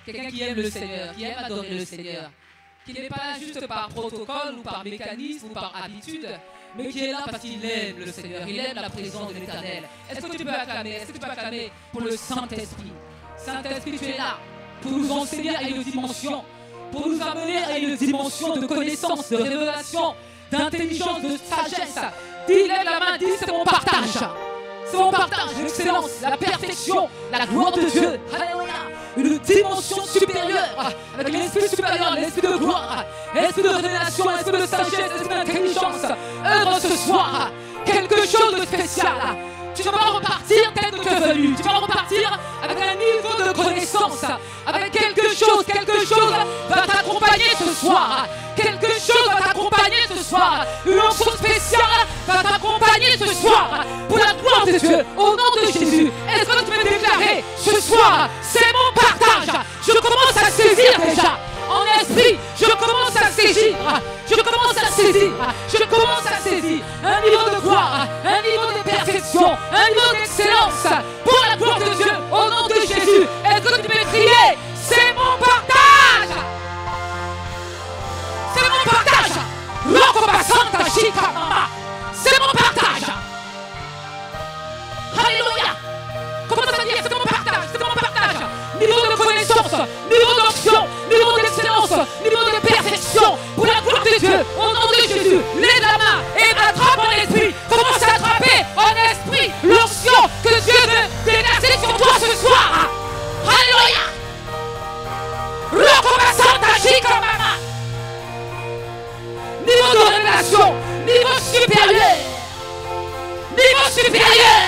quelqu'un qui aime le Seigneur, qui aime adorer le Seigneur, qui n'est pas là juste par protocole ou par mécanisme ou par habitude, mais qui est là parce qu'il aime le Seigneur, il aime la présence de l'Éternel. Est-ce que tu peux acclamer? Est-ce que tu peux acclamer pour le Saint-Esprit? Saint-Esprit, tu es là pour nous enseigner à une dimension, pour nous amener à une dimension de connaissance, de révélation, d'intelligence, de sagesse. Dis, lève la main, dis, c'est mon partage. C'est mon partage, l'excellence, la perfection, la gloire de Dieu. Alléluia. Une dimension supérieure, avec l'esprit supérieur, l'esprit de gloire, l'esprit de révélation, l'esprit de sagesse, l'esprit d'intelligence. Œuvre ce soir quelque chose de spécial. Tu vas repartir tel que tu es venu. Tu vas repartir avec un niveau de connaissance, avec quelque chose va t'accompagner ce soir. Quelque chose va t'accompagner ce soir. Une onction spéciale va t'accompagner ce soir. Pour la gloire de Dieu, au nom de Jésus. Est-ce que tu peux déclarer ce soir, c'est mon partage. Je commence à saisir déjà. En esprit, je commence à saisir. Je commence à saisir. Je commence à saisir un niveau de gloire, un niveau de perfection, un niveau d'excellence pour la gloire de Dieu au nom de Jésus. Est-ce que tu peux crier, c'est mon partage? C'est mon partage. C'est mon partage. Alléluia. Comment ça dire? C'est mon partage. C'est mon partage. Niveau de connaissance, niveau d'onction, niveau d'excellence, niveau de perfection pour la gloire de Dieu au nom de Jésus. Lève la main et attrape en esprit. Commence à attraper en esprit l'onction que Dieu veut déverser sur toi ce soir. Alléluia. Niveau de révélation, niveau supérieur, niveau supérieur,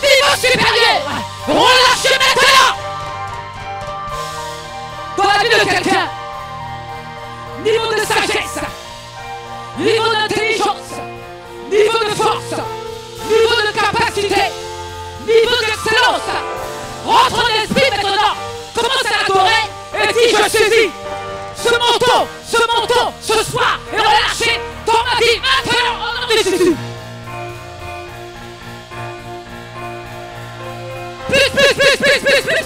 niveau supérieur. Relâchez maintenant dans la vie de quelqu'un. Niveau de sagesse, niveau d'intelligence, niveau de force, niveau de capacité, niveau d'excellence. Rentre en esprit maintenant. Commence à adorer et dis, je saisis ce manteau, ce soir est relâché dans ma vie maintenant au nom de Jésus.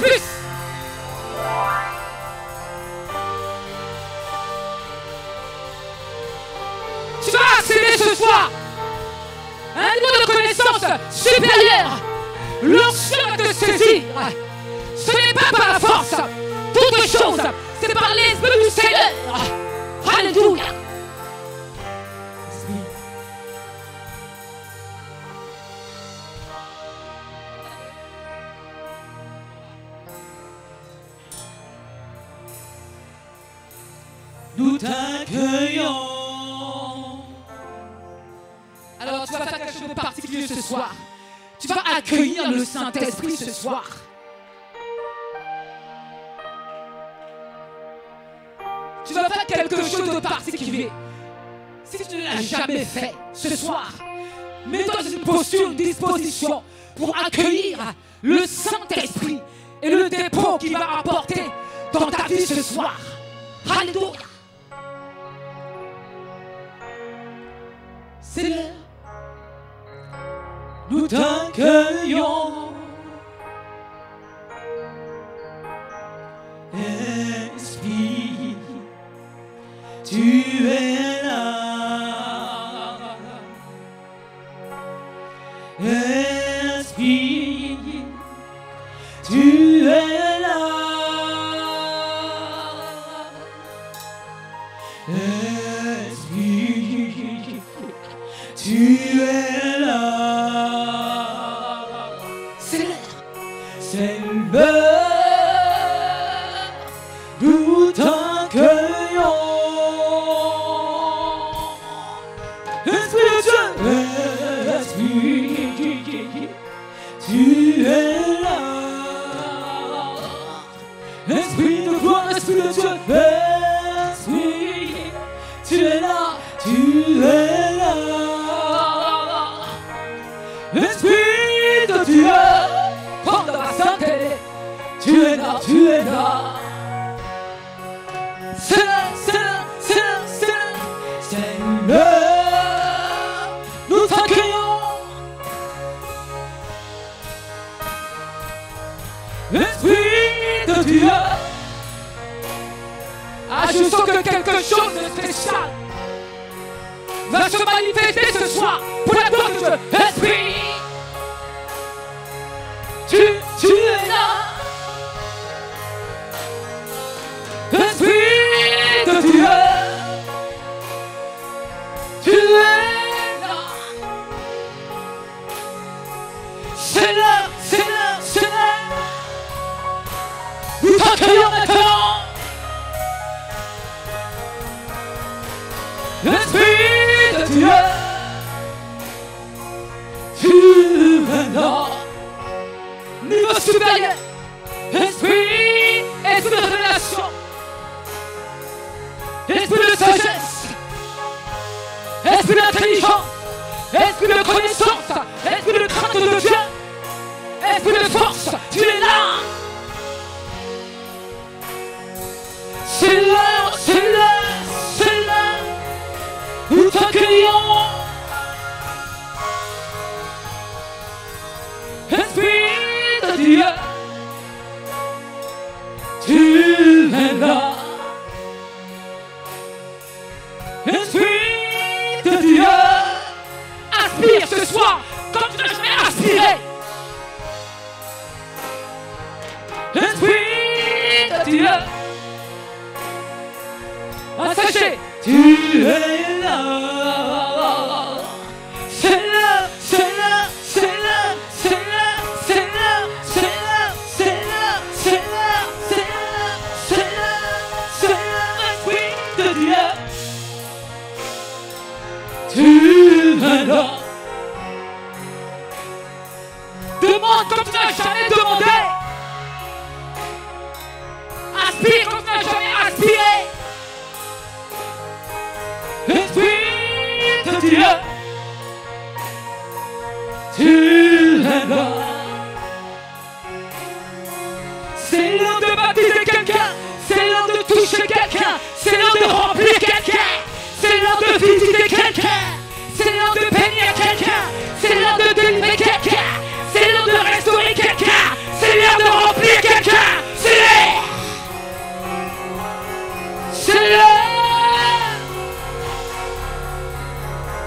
Plus. Tu vas accéder ce soir à un niveau de connaissance supérieur. L'onction va te saisir. Ce n'est pas par la force. Toute chose, c'est par l'esprit du Seigneur. Alléluia. Nous t'accueillons. Alors tu vas faire quelque chose de particulier ce soir. Tu vas accueillir le Saint-Esprit ce soir. Tu vas faire quelque chose de particulier. Si tu ne l'as jamais fait ce soir, mets-toi dans une posture, une disposition pour accueillir le Saint-Esprit et le dépôt qu'il va apporter dans ta vie ce soir. Alléluia. C'est l'heure. Nous t'accueillons. Esprit, tu es là. Esprit, tu es là. Esprit, tu es là. C'est l'heure. C'est l'heure. Nous t'accueillons. Esprit de Dieu, Esprit, tu es là. Esprit de gloire, Esprit de Dieu, Esprit, tu es là, tu es là. Esprit de Dieu, comme dans la sainteté, tu es là, tu es là. C'est l'heure. Nous t'accueillons. Esprit Dieu. Ah, je sens que quelque chose de spécial va se manifester ce soir pour la gloire de Dieu. Esprit, tu es là. Esprit de Dieu, tu es là. C'est l'heure, c'est l'heure, c'est l'heure. Nous t'accueillons maintenant. L'Esprit de Dieu, tu es là. Niveau supérieur, esprit de révélation, esprit de sagesse, esprit d'intelligence, esprit de connaissance, esprit de crainte de Dieu, esprit de force, tu es là. C'est l'heure, c'est l'heure, c'est l'heure. Nous t'accueillons. Esprit de Dieu, tu es là. Esprit de Dieu, aspire ce soir comme tu n'as jamais aspiré. Esprit de Dieu, sachez, tu es là. C'est l'heure, c'est l'heure, c'est l'heure, c'est l'heure, c'est l'heure, c'est l'heure, c'est l'heure, c'est l'heure, c'est l'heure, c'est l'heure, c'est l'heure, Esprit de Dieu. Tu es là. Demande comme tu n'as jamais demandé. Aspire comme tu n'as jamais aspiré. Esprit de Dieu, tu es là. C'est l'heure de baptiser quelqu'un, c'est l'heure de toucher quelqu'un, c'est l'heure de remplir quelqu'un, c'est l'heure de visiter quelqu'un, c'est l'heure de bénir quelqu'un, c'est l'heure de délivrer quelqu'un, c'est l'heure de restaurer quelqu'un, c'est l'heure de remplir quelqu'un, c'est l'heure. C'est l'heure.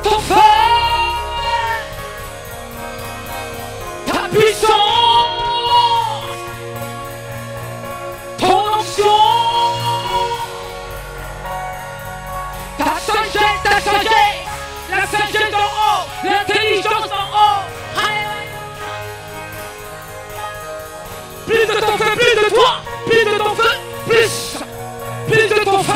Ton feu, ta puissance, ton onction, ta sagesse, la sagesse d'en haut, l'intelligence d'en haut. Plus de ton feu, plus de toi, plus de ton feu, plus de ton feu.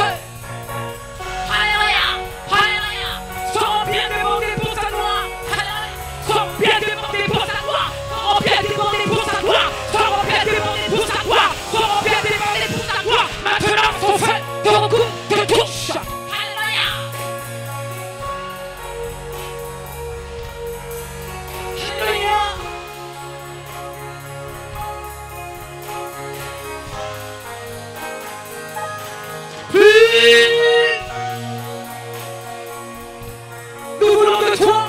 Nous voulons de toi.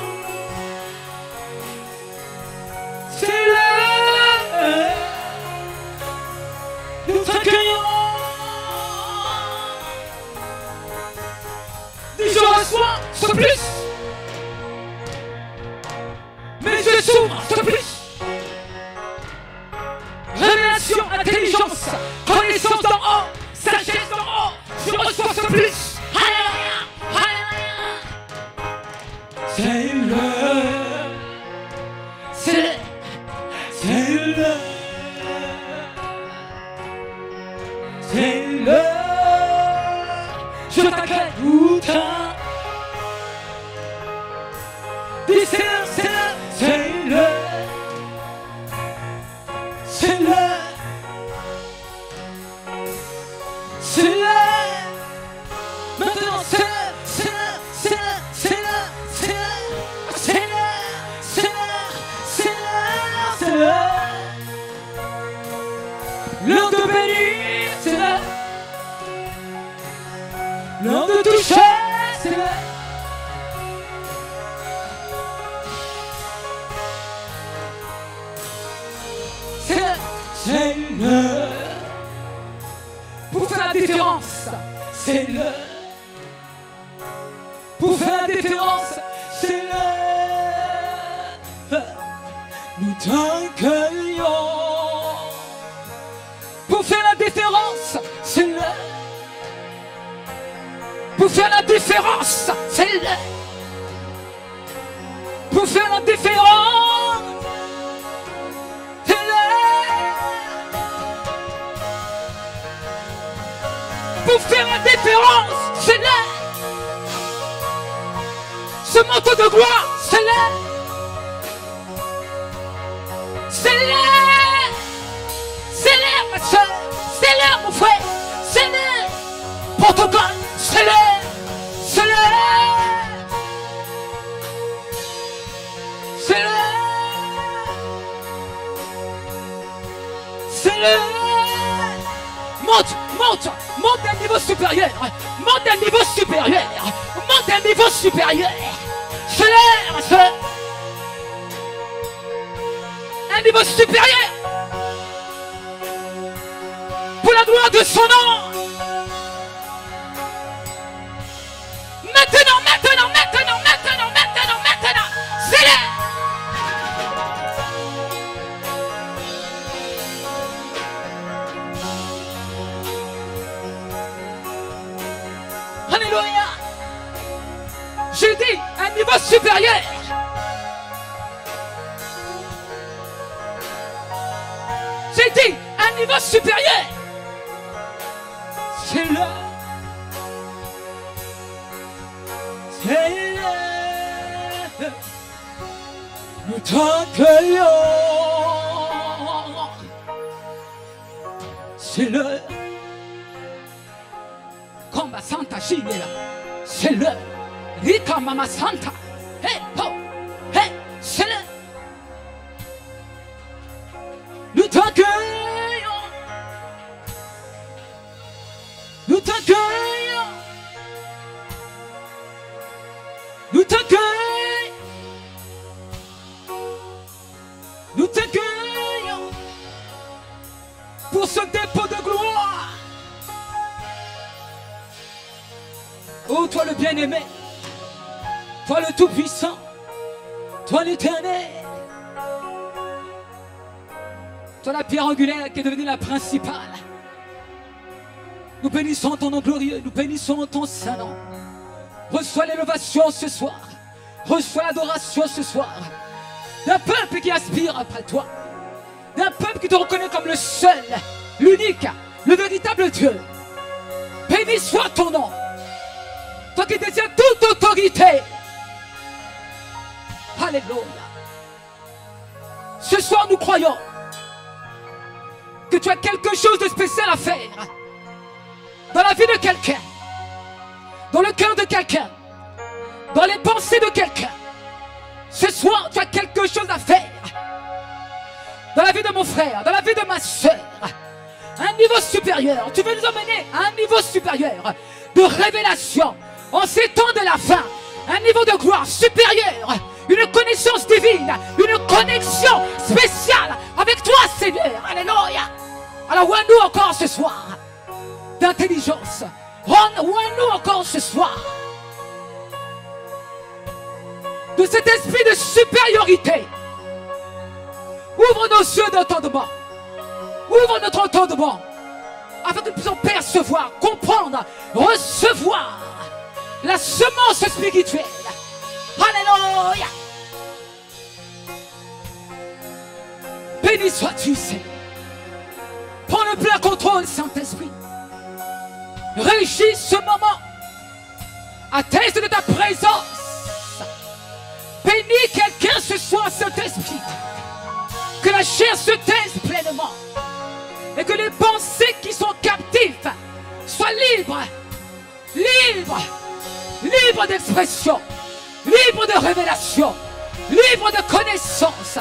C'est l'heure. Nous t'accueillons. Dis je reçois, ce plus. Mais je s'ouvre, ce plus. Révélation, intelligence, connaissance d'en haut, sagesse d'en haut. Je reçois ce plus. Alléluia, alléluia. C'est l'heure. C'est l'heure. C'est l'heure. Je t'accueille tout temps. Dis c'est l'heure, c'est l'heure, c'est l'heure. C'est l'heure. C'est l'heure. Maintenant c'est l'heure, c'est l'heure, c'est l'heure, c'est l'heure, c'est l'heure, c'est l'heure, c'est l'heure, c'est l'heure, c'est l'heure. L'heure de bénir, c'est l'heure. L'heure de toucher, c'est l'heure. C'est l'heure, c'est l'heure. Pour faire la différence, c'est l'heure. Pour faire la différence, c'est l'heure. Nous t'accueillons. Pour faire la différence, c'est l'heure. Pour faire la différence, c'est l'heure. Pour faire la différence, c'est l'heure. Pour faire la différence, c'est l'heure. Ce manteau de gloire, c'est l'heure. C'est l'heure. C'est l'heure, ma soeur. C'est l'heure, mon frère. C'est l'heure. Protocole, c'est l'heure. C'est l'heure. C'est l'heure. C'est l'heure. Monte, monte, monte d'un niveau supérieur. Monte d'un niveau supérieur. Monte d'un niveau supérieur. C'est l'heure, ma soeur. Un niveau supérieur. Pour la gloire de son nom. Maintenant, maintenant, maintenant, maintenant, maintenant, maintenant. C'est l'heure. Alléluia. J'ai dit un niveau supérieur. J'ai dit un niveau supérieur. C'est l'heure. C'est l'heure. Nous t'accueillons. C'est l'heure. Comba Santa Ginela. C'est l'heure. Rika Mama Santa. Hey, oh, hey, c'est l'heure. Nous t'accueillons. Nous t'accueillons. Nous t'accueillons. Nous t'accueillons pour ce dépôt de gloire. Oh, toi le bien-aimé, toi le tout-puissant, toi l'éternel, toi la pierre angulaire qui est devenue la principale. Nous bénissons ton nom glorieux, nous bénissons ton saint nom. Reçois l'élévation ce soir, reçois l'adoration ce soir, d'un peuple qui aspire après toi, d'un peuple qui te reconnaît comme le seul, l'unique, le véritable Dieu. Béni soit ton nom, toi qui détiens toute autorité. Alléluia. Ce soir nous croyons que tu as quelque chose de spécial à faire dans la vie de quelqu'un, dans le cœur de quelqu'un, dans les pensées de quelqu'un. Ce soir, tu as quelque chose à faire dans la vie de mon frère, dans la vie de ma soeur. Un niveau supérieur. Tu veux nous emmener à un niveau supérieur de révélation en ces temps de la fin. Un niveau de gloire supérieur. Une connaissance divine. Une connexion spéciale avec toi, Seigneur. Alléluia. Alors, ouvre-nous encore ce soir d'intelligence. Ouvre-nous encore ce soir de cet esprit de supériorité. Ouvre nos yeux d'entendement. Ouvre notre entendement afin que nous puissions percevoir, comprendre, recevoir la semence spirituelle. Alléluia. Béni sois-tu, Seigneur. Prends le plein contrôle, Saint-Esprit. Régis ce moment. Atteste de ta présence. Bénis quelqu'un ce soir, Saint-Esprit. Que la chair se taise pleinement. Et que les pensées qui sont captives soient libres. Libres. Libres d'expression. Libres de révélation. Libres de connaissance.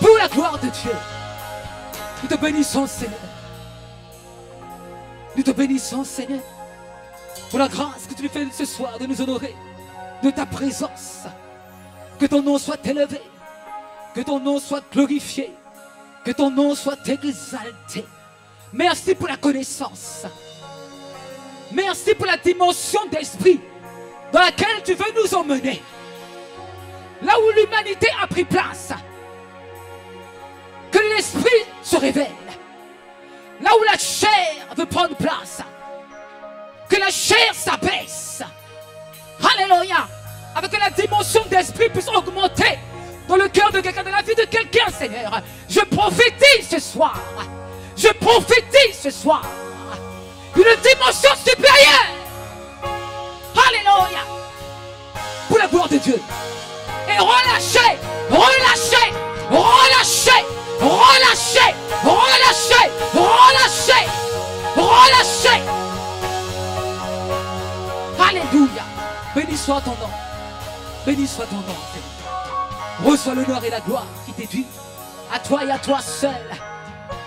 Pour la gloire de Dieu. Nous te bénissons, Seigneur. Nous te bénissons, Seigneur. Pour la grâce que tu nous fais ce soir de nous honorer de ta présence. Que ton nom soit élevé. Que ton nom soit glorifié. Que ton nom soit exalté. Merci pour la connaissance. Merci pour la dimension d'esprit dans laquelle tu veux nous emmener. Là où l'humanité a pris place. Que l'esprit se révèle. Là où la chair veut prendre place. Que la chair s'abaisse. Alléluia. Avec que la dimension d'esprit puisse augmenter dans le cœur de quelqu'un, dans la vie de quelqu'un, Seigneur. Je prophétise ce soir. Je prophétise ce soir. Une dimension supérieure. Alléluia. Pour la gloire de Dieu. Et relâchez, relâchez, relâchez, relâchez, relâchez, relâchez, relâchez. Alléluia. Béni soit ton nom. Béni soit ton nom. Reçois l'honneur et la gloire qui t'est due. À toi et à toi seul.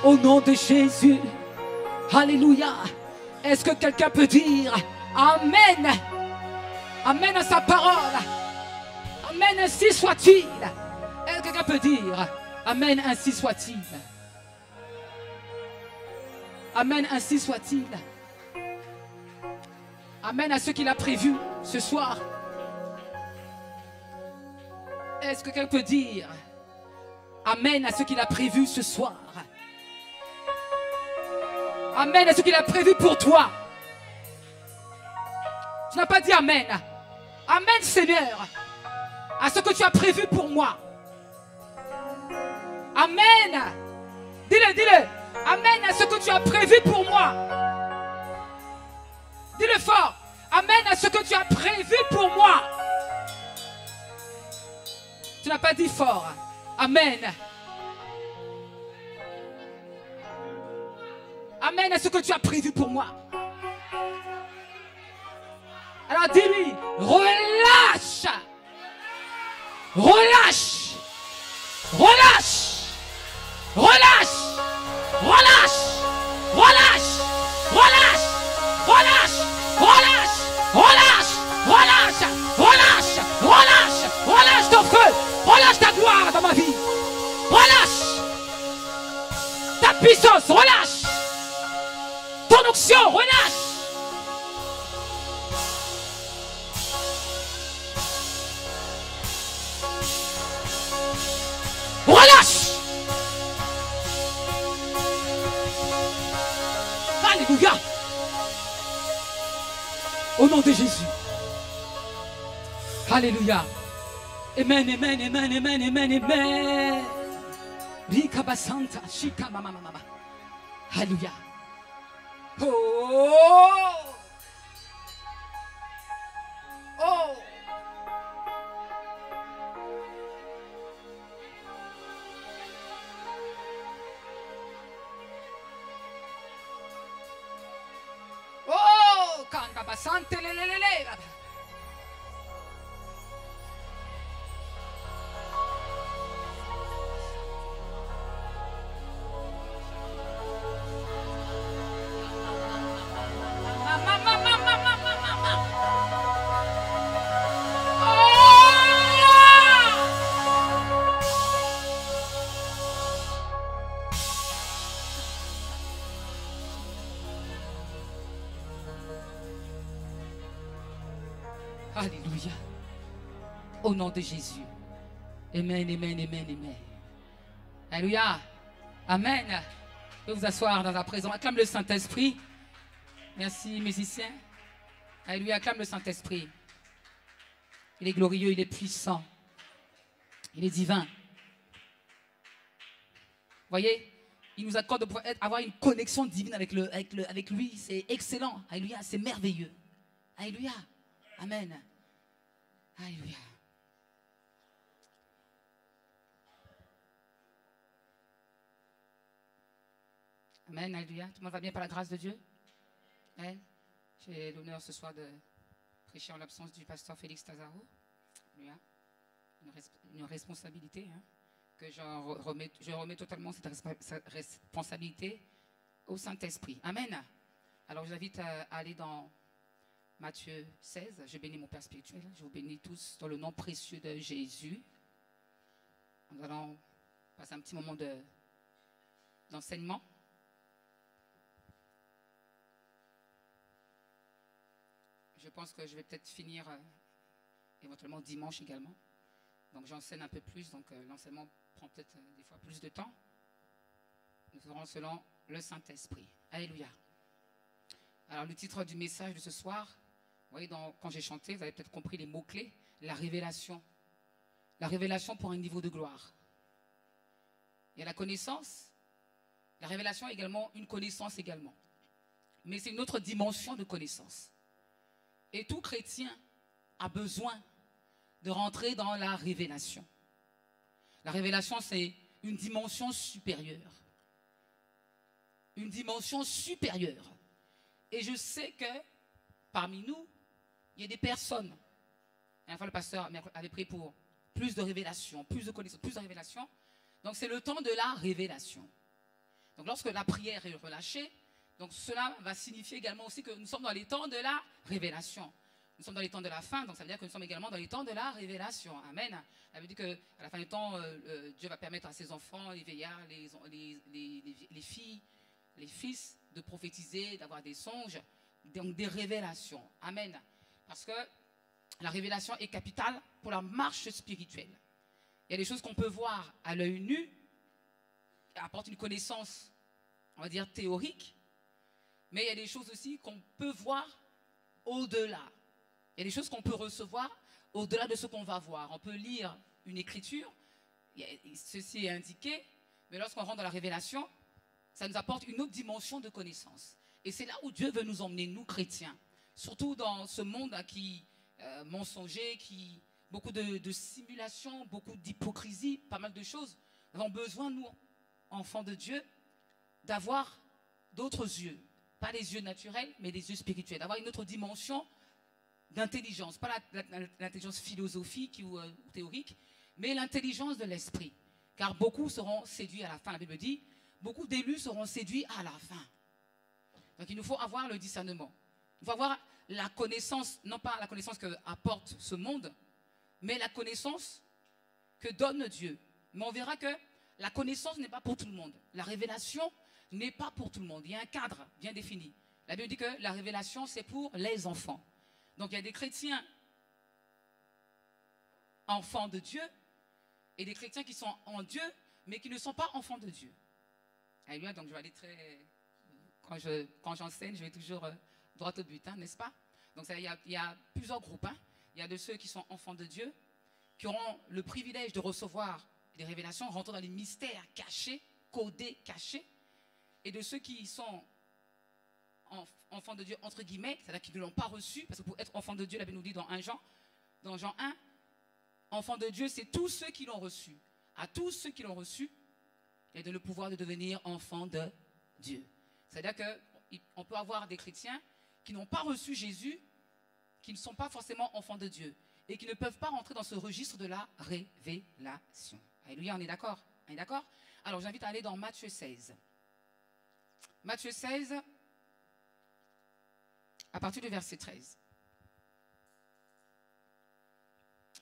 Au nom de Jésus. Alléluia. Est-ce que quelqu'un peut dire Amen? Amen à sa parole. Amen, ainsi soit-il. Est-ce que quelqu'un peut dire Amen, ainsi soit-il? Amen, ainsi soit-il. Amen à ce qu'il a prévu ce soir. Est-ce que quelqu'un peut dire Amen à ce qu'il a prévu ce soir? Amen à ce qu'il a prévu pour toi. Tu n'as pas dit Amen. Amen, Seigneur, à ce que tu as prévu pour moi. Amen. Dis-le, dis-le. Amen à ce que tu as prévu pour moi. Dis-le fort. Amen à ce que tu as prévu pour moi. Tu n'as pas dit fort. Amen. Amen à ce que tu as prévu pour moi. Alors dis-lui, relâche. Relâche. Relâche. Relâche. Relâche. Relâche. Relâche. Relâche. Relâche. Relâche. Relâche. Relâche. Relâche. Relâche ton feu. Relâche ta gloire dans ma vie. Relâche. Ta puissance. Relâche. Ton onction. Relâche. Relâche. Alléluia. Au nom de Jésus. Alléluia. Amen, amen, amen, amen, amen, amen. Rikabasanta, shika mama mama. Alléluia. Oh. Oh. Oh, canta bastante lelelele. Alléluia. Au nom de Jésus. Amen, amen, amen, amen. Alléluia. Amen. Vous pouvez vous asseoir dans la présence. Acclame le Saint-Esprit. Merci, musiciens. Alléluia. Acclame le Saint-Esprit. Il est glorieux, il est puissant. Il est divin. Vous voyez, il nous accorde de pouvoir avoir une connexion divine avec lui. C'est excellent. Alléluia. C'est merveilleux. Alléluia. Amen. Alléluia. Amen. Alléluia. Tout le monde va bien par la grâce de Dieu? Amen. J'ai l'honneur ce soir de prêcher en l'absence du pasteur Félix Tazaro. Alléluia. Une responsabilité que je remets totalement cette responsabilité au Saint-Esprit. Amen. Alors je vous invite à aller dans Matthieu 16, je bénis mon Père spirituel, je vous bénis tous dans le nom précieux de Jésus. Nous allons passer un petit moment d'enseignement. je pense que je vais peut-être finir éventuellement dimanche également. Donc j'enseigne un peu plus, donc l'enseignement prend peut-être des fois plus de temps. Nous ferons selon le Saint-Esprit. Alléluia. Alors le titre du message de ce soir, vous voyez, quand j'ai chanté, vous avez peut-être compris les mots-clés. La révélation. La révélation pour un niveau de gloire. Il y a la connaissance. La révélation est également une connaissance également. Mais c'est une autre dimension de connaissance. Et tout chrétien a besoin de rentrer dans la révélation. La révélation, c'est une dimension supérieure. Une dimension supérieure. Et je sais que parmi nous, il y a des personnes. La fois, le pasteur avait prié pour plus de révélation, plus de connaissance, plus de révélation. Donc, c'est le temps de la révélation. Donc, lorsque la prière est relâchée, donc cela va signifier également aussi que nous sommes dans les temps de la révélation. Nous sommes dans les temps de la fin, donc ça veut dire que nous sommes également dans les temps de la révélation. Amen. Ça veut dire qu'à la fin du temps, Dieu va permettre à ses enfants, les vieillards, les filles, les fils, de prophétiser, d'avoir des songes, donc des révélations. Amen. Parce que la révélation est capitale pour la marche spirituelle. Il y a des choses qu'on peut voir à l'œil nu, qui apportent une connaissance, on va dire, théorique, mais il y a des choses aussi qu'on peut voir au-delà. Il y a des choses qu'on peut recevoir au-delà de ce qu'on va voir. On peut lire une écriture, ceci est indiqué, mais lorsqu'on rentre dans la révélation, ça nous apporte une autre dimension de connaissance. Et c'est là où Dieu veut nous emmener, nous chrétiens. Surtout dans ce monde qui mensonger, beaucoup de simulation, beaucoup d'hypocrisie, pas mal de choses. Nous avons besoin, nous, enfants de Dieu, d'avoir d'autres yeux. Pas les yeux naturels, mais les yeux spirituels. D'avoir une autre dimension d'intelligence. Pas l'intelligence philosophique ou théorique, mais l'intelligence de l'esprit. Car beaucoup seront séduits à la fin. La Bible dit, beaucoup d'élus seront séduits à la fin. Donc il nous faut avoir le discernement. Il faut avoir la connaissance, non pas la connaissance que apporte ce monde, mais la connaissance que donne Dieu. Mais on verra que la connaissance n'est pas pour tout le monde. La révélation n'est pas pour tout le monde. Il y a un cadre bien défini. La Bible dit que la révélation, c'est pour les enfants. Donc il y a des chrétiens enfants de Dieu et des chrétiens qui sont en Dieu, mais qui ne sont pas enfants de Dieu. Alléluia, donc je vais aller très... Quand j'enseigne, je vais toujours droit au but, hein, n'est-ce pas? Donc il y a plusieurs groupes. Hein. Il y a de ceux qui sont enfants de Dieu, qui auront le privilège de recevoir des révélations, rentrer dans les mystères cachés, codés, cachés, et de ceux qui sont enfants de Dieu, entre guillemets, c'est-à-dire qui ne l'ont pas reçu, parce que pour être enfant de Dieu, la Bible nous dit dans Jean 1, enfants de Dieu, c'est tous ceux qui l'ont reçu. À tous ceux qui l'ont reçu, il y a de le pouvoir de devenir enfants de Dieu. C'est-à-dire qu'on peut avoir des chrétiens qui n'ont pas reçu Jésus, qui ne sont pas forcément enfants de Dieu, et qui ne peuvent pas rentrer dans ce registre de la révélation. Alléluia, on est d'accord? On est d'accord? Alors j'invite à aller dans Matthieu 16. Matthieu 16, à partir du verset 13.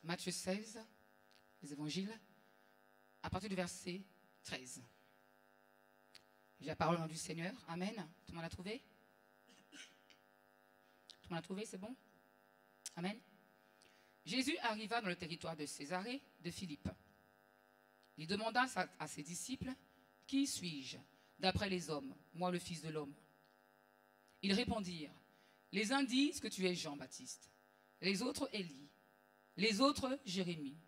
Matthieu 16, les évangiles, à partir du verset 13. J'ai la parole au nom du Seigneur. Amen. Tout le monde l'a trouvé? Tout le monde l'a trouvé, c'est bon? Amen. Jésus arriva dans le territoire de Césarée de Philippe. Il demanda à ses disciples, « Qui suis-je, d'après les hommes, moi le Fils de l'homme ?» Ils répondirent, « Les uns disent que tu es Jean-Baptiste, les autres Élie, les autres Jérémie,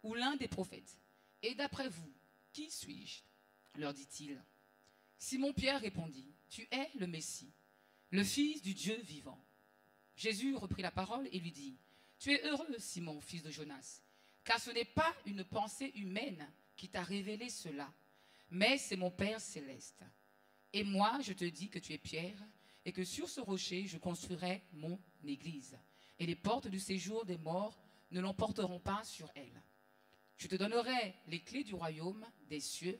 ou l'un des prophètes. Et d'après vous, qui suis-je » leur dit-il. Simon-Pierre répondit, « Tu es le Messie, le Fils du Dieu vivant. » Jésus reprit la parole et lui dit, « Tu es heureux, Simon, fils de Jonas, car ce n'est pas une pensée humaine qui t'a révélé cela, mais c'est mon Père céleste. Et moi, je te dis que tu es Pierre, et que sur ce rocher, je construirai mon église, et les portes du séjour des morts ne l'emporteront pas sur elle. Je te donnerai les clés du royaume des cieux.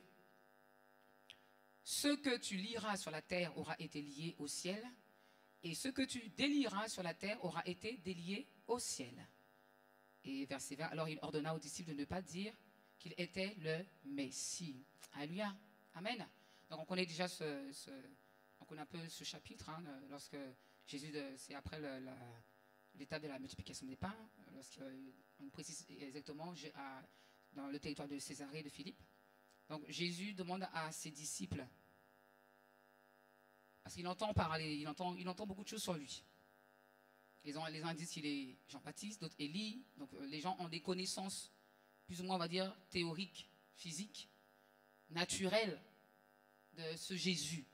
Ce que tu lieras sur la terre aura été lié au ciel, et ce que tu délieras sur la terre aura été délié au ciel. » Et verset 20, alors il ordonna aux disciples de ne pas dire qu'il était le Messie. Alléluia. Amen. Donc on connaît déjà on connaît un peu ce chapitre, hein, lorsque Jésus, c'est après l'étape de la multiplication des pains, lorsqu'on précise exactement dans le territoire de Césarée et de Philippe. Donc Jésus demande à ses disciples, parce qu'il entend parler, il entend beaucoup de choses sur lui. Les uns disent qu'il est Jean-Baptiste, d'autres Élie. Donc les gens ont des connaissances plus ou moins, on va dire, théoriques, physiques, naturelles de ce Jésus.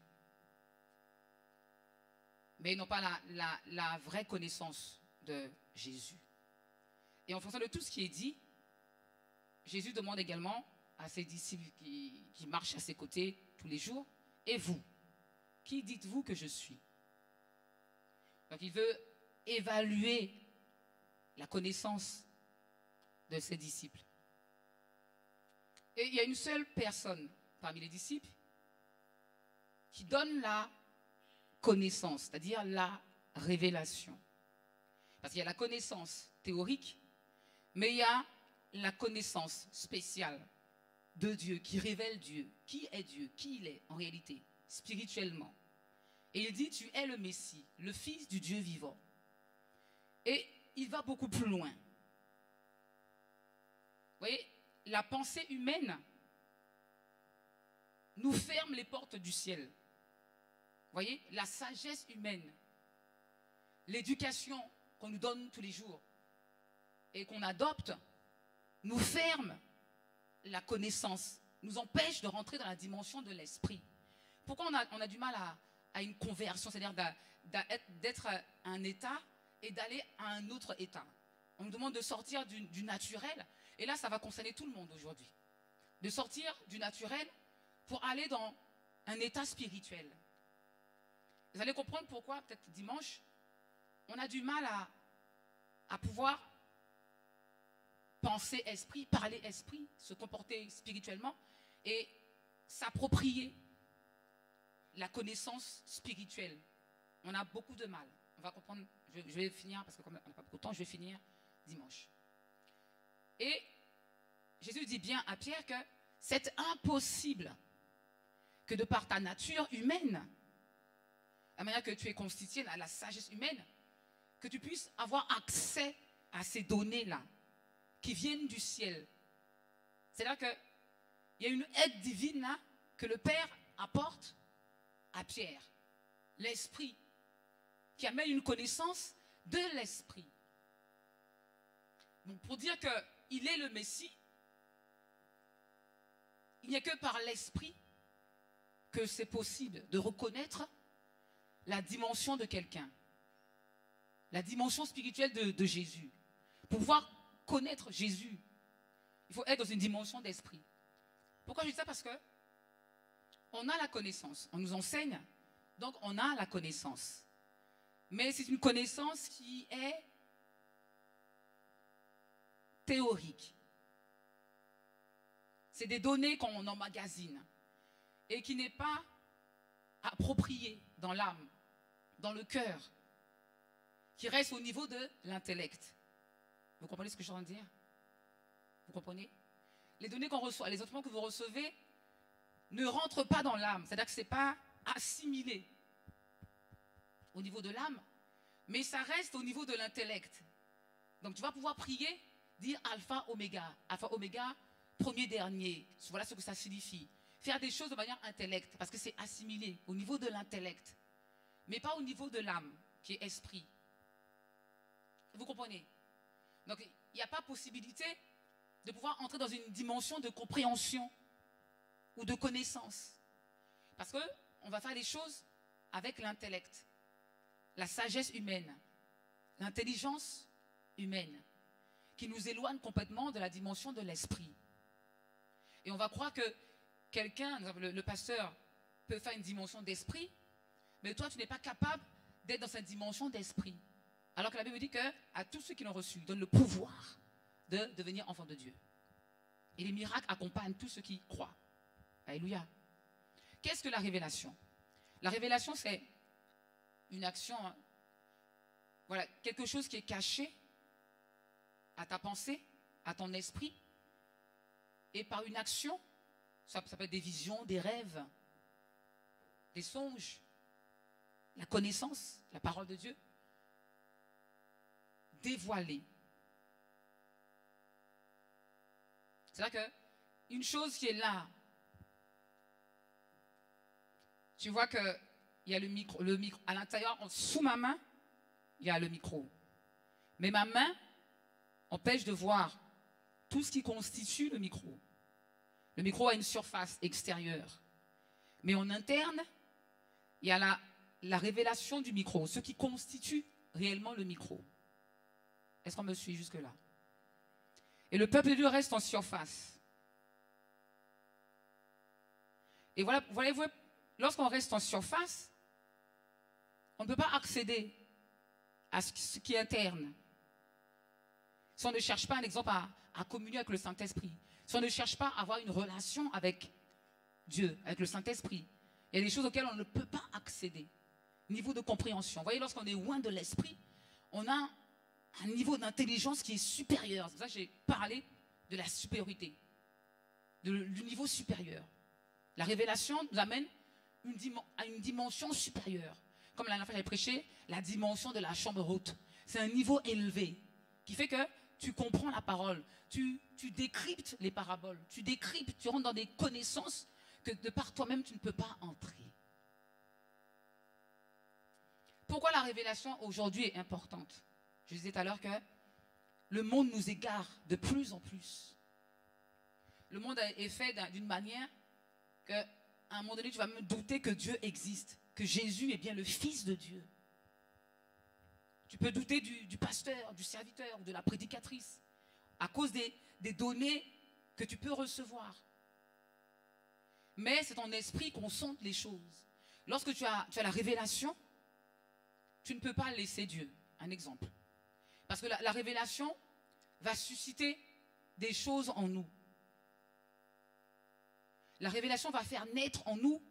Mais ils n'ont pas la vraie connaissance de Jésus. Et en fonction de tout ce qui est dit, Jésus demande également à ses disciples qui marchent à ses côtés tous les jours, et vous, qui dites-vous que je suis? Donc il veut évaluer la connaissance de ses disciples. Et il y a une seule personne parmi les disciples qui donne la connaissance, c'est-à-dire la révélation. Parce qu'il y a la connaissance théorique, mais il y a la connaissance spéciale de Dieu, qui révèle Dieu. Qui est Dieu? Qui il est en réalité, spirituellement. Et il dit, tu es le Messie, le Fils du Dieu vivant. Et il va beaucoup plus loin. Vous voyez, la pensée humaine nous ferme les portes du ciel. Vous voyez, la sagesse humaine, l'éducation qu'on nous donne tous les jours et qu'on adopte, nous ferme la connaissance, nous empêche de rentrer dans la dimension de l'esprit. Pourquoi on a du mal à une conversion, c'est-à-dire d'être à un état et d'aller à un autre état? On nous demande de sortir du naturel, et là ça va concerner tout le monde aujourd'hui. De sortir du naturel pour aller dans un état spirituel. Vous allez comprendre pourquoi, peut-être dimanche, on a du mal à pouvoir penser esprit, parler esprit, se comporter spirituellement et s'approprier la connaissance spirituelle. On a beaucoup de mal. On va comprendre, je vais finir, parce que comme on n'a pas beaucoup de temps, je vais finir dimanche. Et Jésus dit bien à Pierre que c'est impossible que de par ta nature humaine, la manière que tu es constitué, la sagesse humaine, que tu puisses avoir accès à ces données-là qui viennent du ciel. C'est-à-dire qu'il y a une aide divine là que le Père apporte à Pierre, l'Esprit, qui amène une connaissance de l'Esprit. Donc pour dire qu'il est le Messie, il n'y a que par l'Esprit que c'est possible de reconnaître la dimension de quelqu'un, la dimension spirituelle de Jésus. Pour pouvoir connaître Jésus, il faut être dans une dimension d'esprit. Pourquoi je dis ça? Parce que on a la connaissance, on nous enseigne, donc on a la connaissance. Mais c'est une connaissance qui est théorique. C'est des données qu'on emmagasine et qui n'est pas appropriée dans l'âme, dans le cœur, qui reste au niveau de l'intellect. Vous comprenez ce que je suis en train de dire? Vous comprenez? Les données qu'on reçoit, les enseignements que vous recevez ne rentrent pas dans l'âme. C'est-à-dire que ce n'est pas assimilé au niveau de l'âme, mais ça reste au niveau de l'intellect. Donc tu vas pouvoir prier, dire alpha, oméga, premier, dernier. Voilà ce que ça signifie. Faire des choses de manière intellect, parce que c'est assimilé au niveau de l'intellect, mais pas au niveau de l'âme, qui est esprit. Vous comprenez? Donc, il n'y a pas possibilité de pouvoir entrer dans une dimension de compréhension ou de connaissance. Parce qu'on va faire les choses avec l'intellect, la sagesse humaine, l'intelligence humaine, qui nous éloigne complètement de la dimension de l'esprit. Et on va croire que quelqu'un, le pasteur, peut faire une dimension d'esprit, mais toi, tu n'es pas capable d'être dans cette dimension d'esprit. Alors que la Bible dit qu'à tous ceux qui l'ont reçu, il donne le pouvoir de devenir enfants de Dieu. Et les miracles accompagnent tous ceux qui croient. Alléluia. Qu'est-ce que la révélation? La révélation, c'est une action, voilà, quelque chose qui est caché à ta pensée, à ton esprit, et par une action, ça peut être des visions, des rêves, des songes, la connaissance, la parole de Dieu. dévoiler. C'est-à-dire qu'une chose qui est là, tu vois qu'il y a le micro à l'intérieur, sous ma main, il y a le micro. Mais ma main empêche de voir tout ce qui constitue le micro. Le micro a une surface extérieure. Mais en interne, il y a la révélation du micro, ce qui constitue réellement le micro. Est-ce qu'on me suit jusque-là? Et le peuple de Dieu reste en surface. Et voilà, voyez-vous, lorsqu'on reste en surface, on ne peut pas accéder à ce qui est interne. Si on ne cherche pas, un exemple, à communier avec le Saint-Esprit, si on ne cherche pas à avoir une relation avec Dieu, avec le Saint-Esprit, il y a des choses auxquelles on ne peut pas accéder. Niveau de compréhension. Vous voyez, lorsqu'on est loin de l'esprit, on a un niveau d'intelligence qui est supérieur. C'est pour ça que j'ai parlé de la supériorité, du niveau supérieur. La révélation nous amène à une dimension supérieure. Comme la dernière fois j'avais prêché, la dimension de la chambre haute. C'est un niveau élevé qui fait que tu comprends la parole, tu décryptes les paraboles, tu décryptes, tu rentres dans des connaissances que de par toi-même tu ne peux pas entrer. Pourquoi la révélation aujourd'hui est importante? Je disais tout à l'heure que le monde nous égare de plus en plus. Le monde est fait d'une manière qu'à un moment donné, tu vas me douter que Dieu existe, que Jésus est bien le Fils de Dieu. Tu peux douter du pasteur, du serviteur, de la prédicatrice, à cause des données que tu peux recevoir. Mais c'est ton esprit qu'on sonde les choses. Lorsque tu as la révélation, tu ne peux pas laisser Dieu. Un exemple. Parce que la révélation va susciter des choses en nous. La révélation va faire naître en nous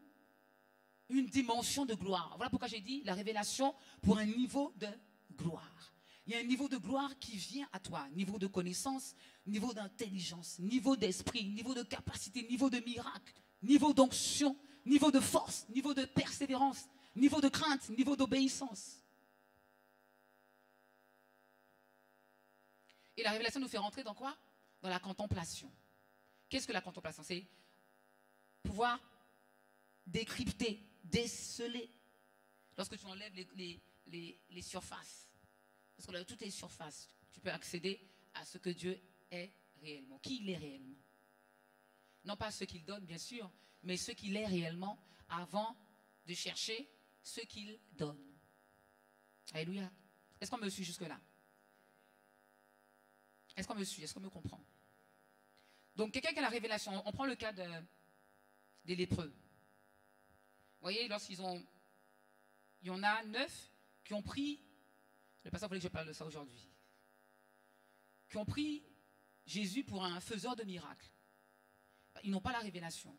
une dimension de gloire. Voilà pourquoi j'ai dit la révélation pour un niveau de gloire. Il y a un niveau de gloire qui vient à toi. Niveau de connaissance, niveau d'intelligence, niveau d'esprit, niveau de capacité, niveau de miracle, niveau d'onction, niveau de force, niveau de persévérance, niveau de crainte, niveau d'obéissance. Et la révélation nous fait rentrer dans quoi? Dans la contemplation. Qu'est-ce que la contemplation? C'est pouvoir décrypter, déceler. Lorsque tu enlèves les surfaces, parce qu'on a toutes les surfaces, tu peux accéder à ce que Dieu est réellement, qui il est réellement. Non pas ce qu'il donne, bien sûr, mais ce qu'il est réellement avant de chercher ce qu'il donne. Alléluia. Est-ce qu'on me suit jusque-là? Est-ce qu'on me suit? Est-ce qu'on me comprend? Donc, quelqu'un qui a la révélation, on prend le cas des lépreux. Vous voyez, il y en a 9 qui ont pris, le pasteur voulait que je parle de ça aujourd'hui, qui ont pris Jésus pour un faiseur de miracles. Ils n'ont pas la révélation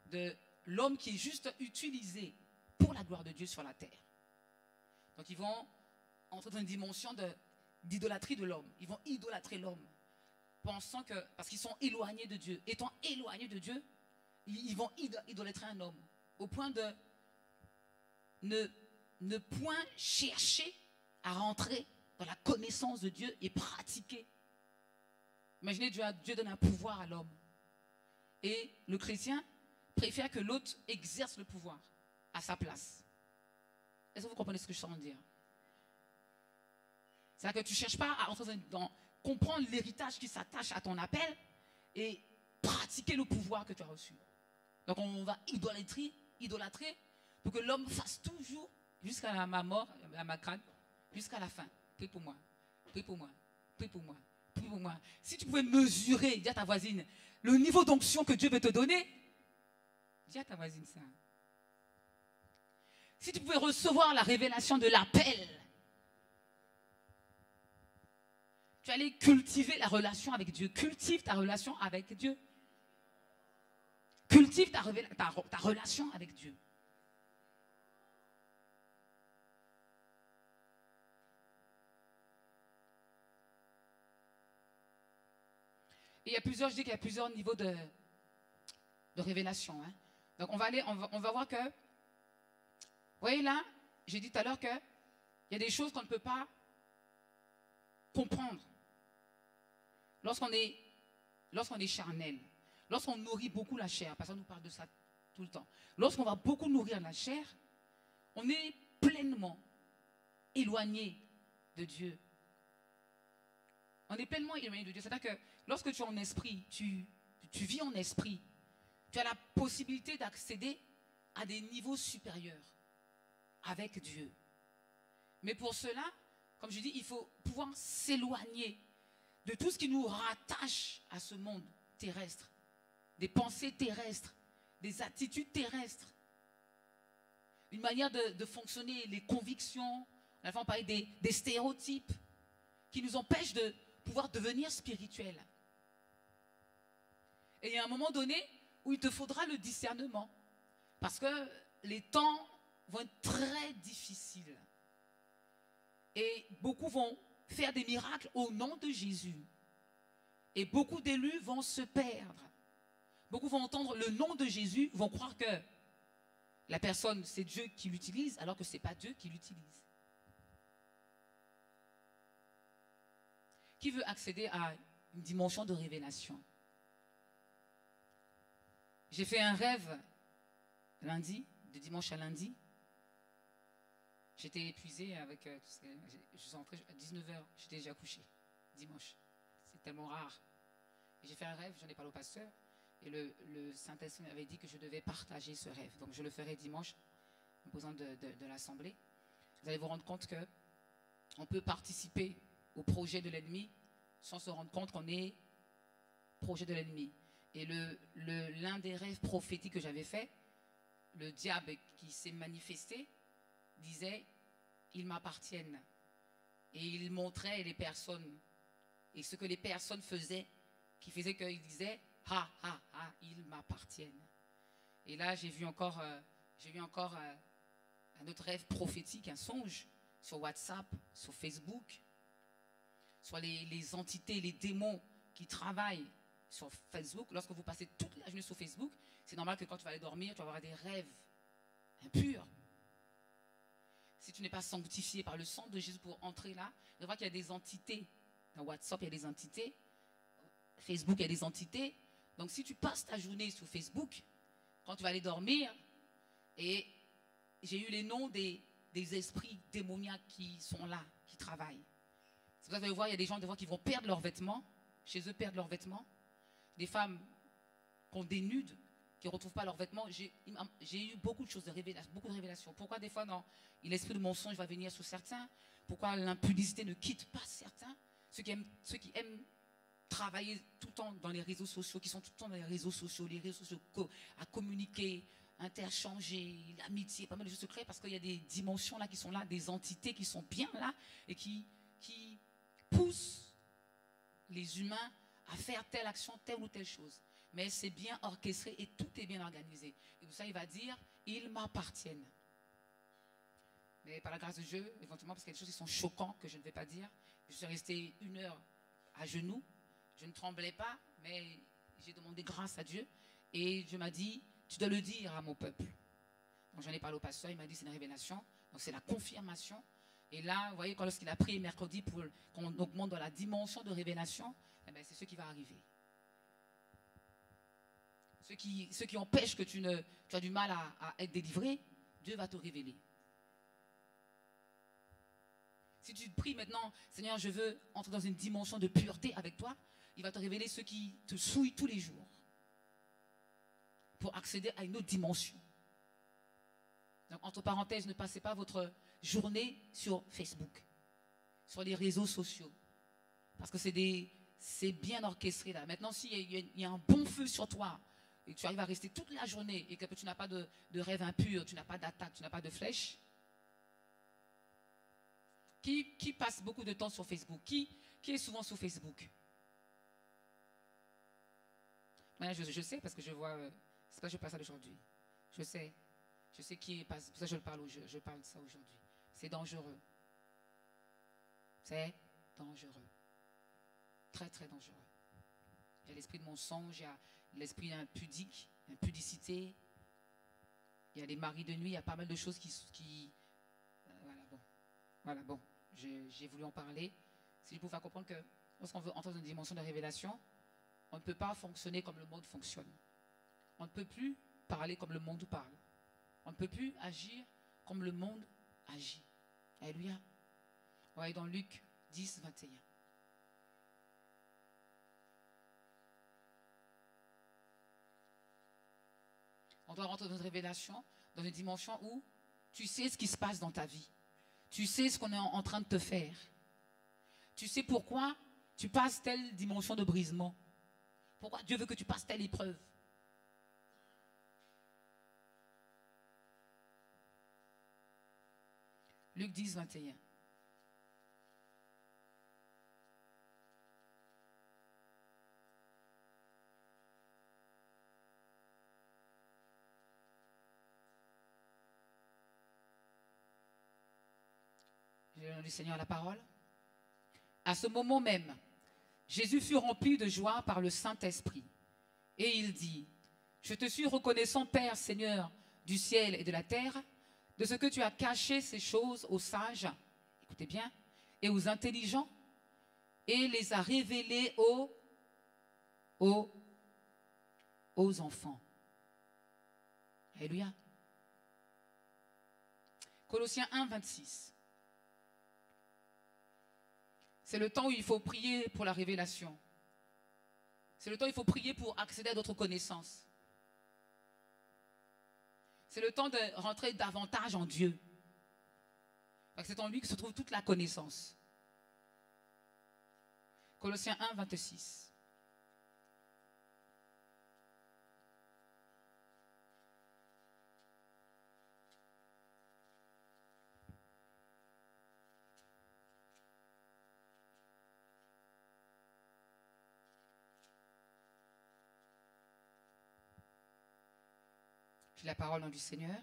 de l'homme qui est juste utilisé pour la gloire de Dieu sur la terre. Donc, ils vont entrer dans une dimension d'idolâtrie de l'homme. Ils vont idolâtrer l'homme, pensant que, parce qu'ils sont éloignés de Dieu. Étant éloignés de Dieu, ils vont idolâtrer un homme, au point de ne point chercher à rentrer dans la connaissance de Dieu et pratiquer. Imaginez, Dieu donne un pouvoir à l'homme. Et le chrétien préfère que l'autre exerce le pouvoir à sa place. Est-ce que vous comprenez ce que je suis en train de dire? C'est-à-dire que tu ne cherches pas à entrer dans comprendre l'héritage qui s'attache à ton appel et pratiquer le pouvoir que tu as reçu. Donc on va idolâtrer pour que l'homme fasse toujours, jusqu'à ma mort, à ma crâne, jusqu'à la fin. Prie pour moi, prie pour moi, prie pour moi, prie pour moi. Si tu pouvais mesurer, dis à ta voisine, le niveau d'onction que Dieu veut te donner, dis à ta voisine ça. Si tu pouvais recevoir la révélation de l'appel, tu allais cultiver la relation avec Dieu. Cultive ta relation avec Dieu. Cultive ta relation avec Dieu. Et il y a plusieurs, je dis qu'il y a plusieurs niveaux de révélation. Hein. Donc on va voir que, vous voyez là, j'ai dit tout à l'heure qu'il y a des choses qu'on ne peut pas comprendre. Lorsqu'on est charnel, lorsqu'on nourrit beaucoup la chair, parce qu'on nous parle de ça tout le temps, lorsqu'on va beaucoup nourrir la chair, on est pleinement éloigné de Dieu. On est pleinement éloigné de Dieu. C'est-à-dire que lorsque tu es en esprit, tu vis en esprit, tu as la possibilité d'accéder à des niveaux supérieurs avec Dieu. Mais pour cela, comme je dis, il faut pouvoir s'éloigner de tout ce qui nous rattache à ce monde terrestre, des pensées terrestres, des attitudes terrestres, une manière de fonctionner, les convictions, on parlait des stéréotypes qui nous empêchent de pouvoir devenir spirituels. Et il y a un moment donné où il te faudra le discernement, parce que les temps vont être très difficiles. Et beaucoup vont faire des miracles au nom de Jésus. Et beaucoup d'élus vont se perdre. Beaucoup vont entendre le nom de Jésus, vont croire que la personne, c'est Dieu qui l'utilise, alors que ce n'est pas Dieu qui l'utilise. Qui veut accéder à une dimension de révélation? J'ai fait un rêve lundi, de dimanche à lundi. J'étais épuisée avec tout ce que je suis rentrée à 19h, j'étais déjà couchée, dimanche. C'est tellement rare. J'ai fait un rêve, j'en ai parlé au pasteur, et le Saint-Esprit m'avait dit que je devais partager ce rêve. Donc je le ferai dimanche, en posant de l'Assemblée. Vous allez vous rendre compte qu'on peut participer au projet de l'ennemi sans se rendre compte qu'on est projet de l'ennemi. Et l'un des rêves prophétiques que j'avais fait, le diable qui s'est manifesté disait « ils m'appartiennent ». Et il montrait les personnes et ce que les personnes faisaient, qui faisait qu'ils disaient « ah, ah, ah, ils m'appartiennent ». Et là, j'ai vu encore un autre rêve prophétique, un songe sur WhatsApp, sur Facebook, sur les entités, les démons qui travaillent sur Facebook. Lorsque vous passez toute la journée sur Facebook, c'est normal que quand tu vas aller dormir, tu vas avoir des rêves impurs. Si tu n'es pas sanctifié par le sang de Jésus pour entrer là, tu vois qu'il y a des entités. Dans WhatsApp, il y a des entités. Facebook, il y a des entités. Donc si tu passes ta journée sur Facebook, quand tu vas aller dormir, et j'ai eu les noms des esprits démoniaques qui sont là, qui travaillent. C'est pour ça que vous allez voir, il y a des gens des fois qui vont perdre leurs vêtements, chez eux perdre leurs vêtements. Des femmes qu'on dénude, qui ne retrouvent pas leurs vêtements. J'ai eu beaucoup de choses, beaucoup de révélations. Pourquoi des fois, l'esprit de mensonge va venir sur certains? Pourquoi l'impudicité ne quitte pas certains? Ceux qui aiment travailler tout le temps dans les réseaux sociaux, qui sont tout le temps dans les réseaux sociaux à communiquer, interchanger, l'amitié, pas mal de choses se créent parce qu'il y a des dimensions là qui sont là, des entités qui sont bien là et qui poussent les humains à faire telle action, telle ou telle chose. Mais c'est bien orchestré et tout est bien organisé. Et pour ça, il va dire, ils m'appartiennent. Mais par la grâce de Dieu, éventuellement, parce qu'il y a des choses qui sont choquantes que je ne vais pas dire, je suis restée 1 heure à genoux. Je ne tremblais pas, mais j'ai demandé grâce à Dieu. Et Dieu m'a dit, tu dois le dire à mon peuple. Donc j'en ai parlé au pasteur, il m'a dit c'est une révélation. Donc c'est la confirmation. Et là, vous voyez, lorsqu'il a prié mercredi pour qu'on augmente dans la dimension de révélation, eh bien, c'est ce qui va arriver. Ce qui empêche que tu as du mal à être délivré, Dieu va te révéler. Si tu pries maintenant, Seigneur, je veux entrer dans une dimension de pureté avec toi, il va te révéler ce qui te souille tous les jours pour accéder à une autre dimension. Donc, entre parenthèses, ne passez pas votre journée sur Facebook, sur les réseaux sociaux, parce que c'est bien orchestré là. Maintenant, s'il y a un bon feu sur toi, et tu arrives à rester toute la journée, et que tu n'as pas de rêve impur, tu n'as pas d'attaque, tu n'as pas de flèche, qui passe beaucoup de temps sur Facebook? Qui est souvent sur Facebook? Moi, je sais parce que je vois, c'est pas que je parle ça aujourd'hui. Je sais qui est, c'est pour ça que je parle de ça aujourd'hui. C'est dangereux. C'est dangereux. Très, très dangereux. Il y a l'esprit de mensonge, il y a l'esprit impudique, impudicité. Il y a les maris de nuit, il y a pas mal de choses qui voilà, bon. J'ai voulu en parler. si je pouvais comprendre que lorsqu'on veut entrer dans une dimension de révélation, on ne peut pas fonctionner comme le monde fonctionne. On ne peut plus parler comme le monde parle. On ne peut plus agir comme le monde agit. Alléluia. On va aller dans Luc 10, 21. On doit rentrer dans une révélation, dans une dimension où tu sais ce qui se passe dans ta vie. Tu sais ce qu'on est en train de te faire. Tu sais pourquoi tu passes telle dimension de brisement. Pourquoi Dieu veut que tu passes telle épreuve. Luc 10, 21. Je donne du Seigneur la parole. À ce moment même, Jésus fut rempli de joie par le Saint-Esprit. Et il dit, je te suis reconnaissant, Père, Seigneur du ciel et de la terre, de ce que tu as caché ces choses aux sages, écoutez bien, et aux intelligents, et les a révélées aux enfants. Alléluia. Colossiens 1, 26. C'est le temps où il faut prier pour la révélation. C'est le temps où il faut prier pour accéder à d'autres connaissances. C'est le temps de rentrer davantage en Dieu. Parce que c'est en lui que se trouve toute la connaissance. Colossiens 1, 26. J'ai la parole du Seigneur.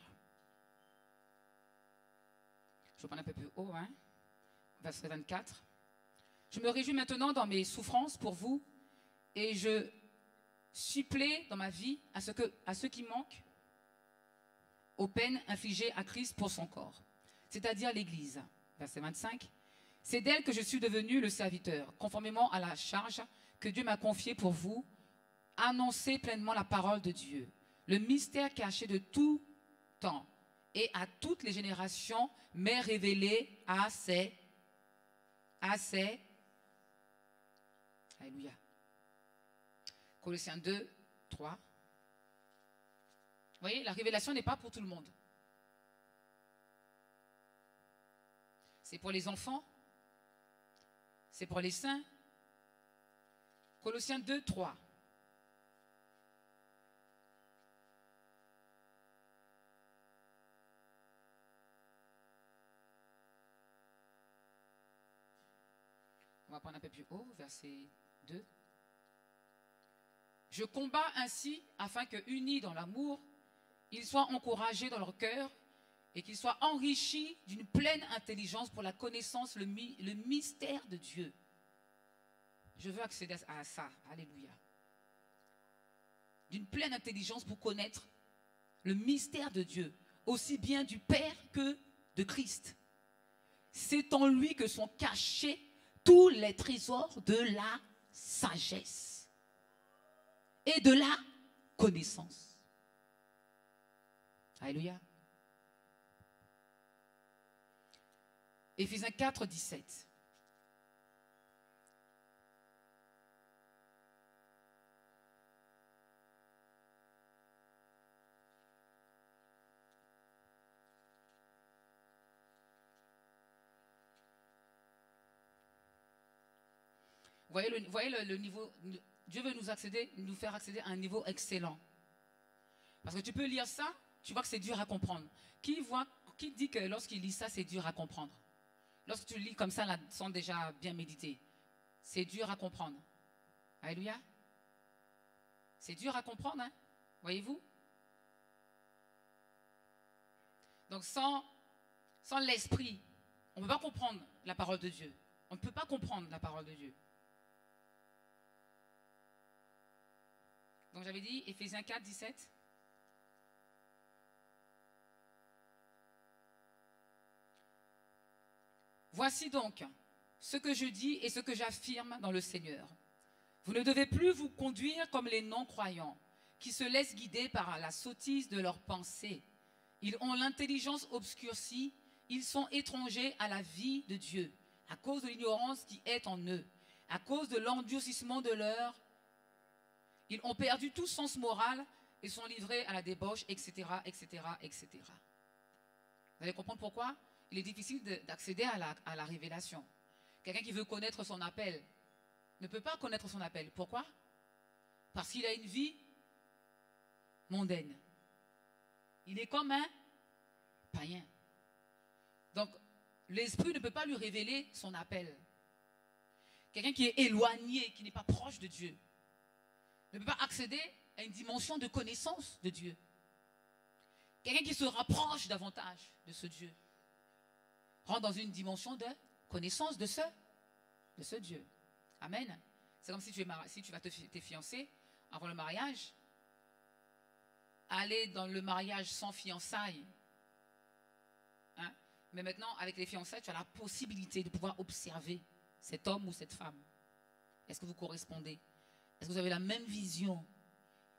Je vais prendre un peu plus haut, hein. Verset 24. Je me réjouis maintenant dans mes souffrances pour vous et je supplée dans ma vie à ceux qui manquent aux peines infligées à Christ pour son corps, c'est-à-dire l'Église. Verset 25. C'est d'elle que je suis devenu le serviteur, conformément à la charge que Dieu m'a confiée pour vous, annoncer pleinement la parole de Dieu, le mystère caché de tout temps et à toutes les générations, mais révélé à ses... Alléluia. Colossiens 2, 3. Vous voyez, la révélation n'est pas pour tout le monde. C'est pour les enfants. C'est pour les saints. Colossiens 2, 3. On va prendre un peu plus haut, verset 2. Je combats ainsi afin que, unis dans l'amour, ils soient encouragés dans leur cœur et qu'ils soient enrichis d'une pleine intelligence pour la connaissance, le mystère de Dieu. Je veux accéder à ça. Alléluia. D'une pleine intelligence pour connaître le mystère de Dieu, aussi bien du Père que de Christ. C'est en lui que sont cachés tous les trésors de la sagesse et de la connaissance. Alléluia. Éphésiens 4, 17. Vous voyez le niveau, Dieu veut nous faire accéder à un niveau excellent. Parce que tu peux lire ça, tu vois que c'est dur à comprendre. Qui dit que lorsqu'il lit ça, c'est dur à comprendre? Lorsque tu le lis comme ça, là, sans déjà bien méditer, c'est dur à comprendre. Alléluia. C'est dur à comprendre, hein? Voyez-vous? Donc sans l'esprit, on ne peut pas comprendre la parole de Dieu. On ne peut pas comprendre la parole de Dieu. Donc j'avais dit Éphésiens 4, 17. Voici donc ce que je dis et ce que j'affirme dans le Seigneur. Vous ne devez plus vous conduire comme les non-croyants, qui se laissent guider par la sottise de leurs pensées. Ils ont l'intelligence obscurcie, ils sont étrangers à la vie de Dieu, à cause de l'ignorance qui est en eux, à cause de l'endurcissement de leur... Ils ont perdu tout sens moral et sont livrés à la débauche, etc., etc., etc. Vous allez comprendre pourquoi il est difficile d'accéder à la révélation. Quelqu'un qui veut connaître son appel ne peut pas connaître son appel. Pourquoi? Parce qu'il a une vie mondaine. Il est comme un païen. Donc, l'esprit ne peut pas lui révéler son appel. Quelqu'un qui est éloigné, qui n'est pas proche de Dieu, ne peut pas accéder à une dimension de connaissance de Dieu. Quelqu'un qui se rapproche davantage de ce Dieu rentre dans une dimension de connaissance de ce Dieu. Amen. C'est comme si tu vas te fiancer avant le mariage. Aller dans le mariage sans fiançailles. Hein? Mais maintenant, avec les fiançailles, tu as la possibilité de pouvoir observer cet homme ou cette femme. Est-ce que vous correspondez? Est-ce que vous avez la même vision?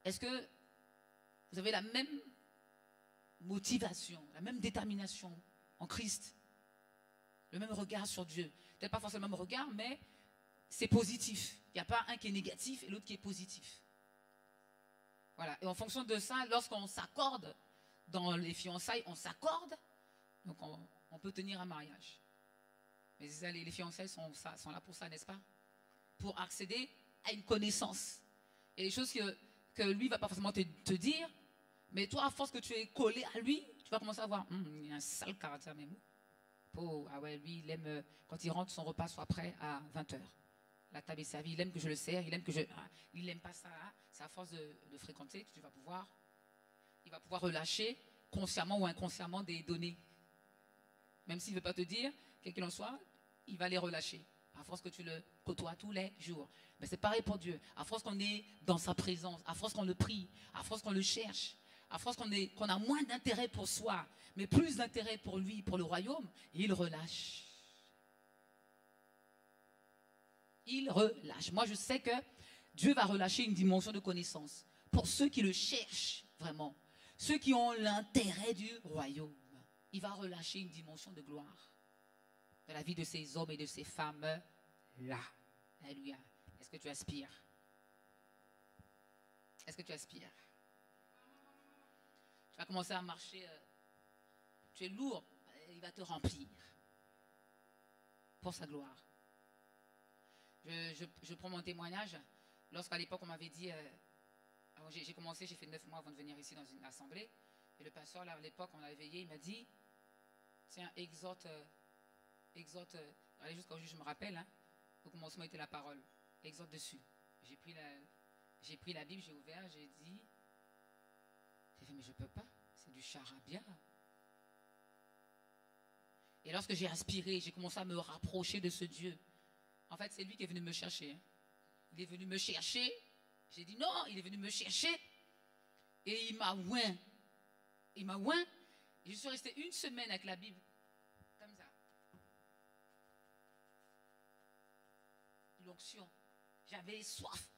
Est-ce que vous avez la même motivation, la même détermination en Christ? Le même regard sur Dieu. Peut-être pas forcément le même regard, mais c'est positif. Il n'y a pas un qui est négatif et l'autre qui est positif. Voilà. Et en fonction de ça, lorsqu'on s'accorde dans les fiançailles, on s'accorde, donc on peut tenir un mariage. Mais ça, les fiançailles sont là pour ça, n'est-ce pas? Pour accéder à une connaissance. Et les choses que lui ne va pas forcément te dire, mais toi, à force que tu es collé à lui, tu vas commencer à voir, il a un sale caractère même. Oh, ah ouais, lui, il aime, quand il rentre, son repas soit prêt à 20h. La table est servie, il aime que je le sers, il aime que je... il n'aime pas ça. Hein. C'est à force de fréquenter que il va pouvoir relâcher, consciemment ou inconsciemment, des données. Même s'il ne veut pas te dire, quel qu'il en soit, il va les relâcher. À force que tu le côtoies tous les jours. Mais c'est pareil pour Dieu. À force qu'on est dans sa présence, à force qu'on le prie, à force qu'on le cherche, à force qu'on a moins d'intérêt pour soi, mais plus d'intérêt pour lui, pour le royaume, il relâche. Il relâche. Moi, je sais que Dieu va relâcher une dimension de connaissance pour ceux qui le cherchent vraiment, ceux qui ont l'intérêt du royaume. Il va relâcher une dimension de gloire dans la vie de ces hommes et de ces femmes-là. Alléluia. Est-ce que tu aspires? Est-ce que tu aspires? Tu vas commencer à marcher, tu es lourd, il va te remplir pour sa gloire. Je prends mon témoignage. Lorsqu'à l'époque on m'avait dit, j'ai fait 9 mois avant de venir ici dans une assemblée, et le pasteur là à l'époque on a éveillé, il m'a dit, tiens, exhorte, allez jusqu'à aujourd'hui je me rappelle, hein, au commencement était la parole, exhorte dessus. J'ai pris la Bible, j'ai ouvert, j'ai dit, mais je peux pas, c'est du charabia. Et lorsque j'ai aspiré, j'ai commencé à me rapprocher de ce Dieu. En fait, c'est lui qui est venu me chercher. Hein. Il est venu me chercher. J'ai dit non, il est venu me chercher. Et il m'a oint. Il m'a oint. Et je suis resté une semaine avec la Bible. Comme ça. L'onction. J'avais soif.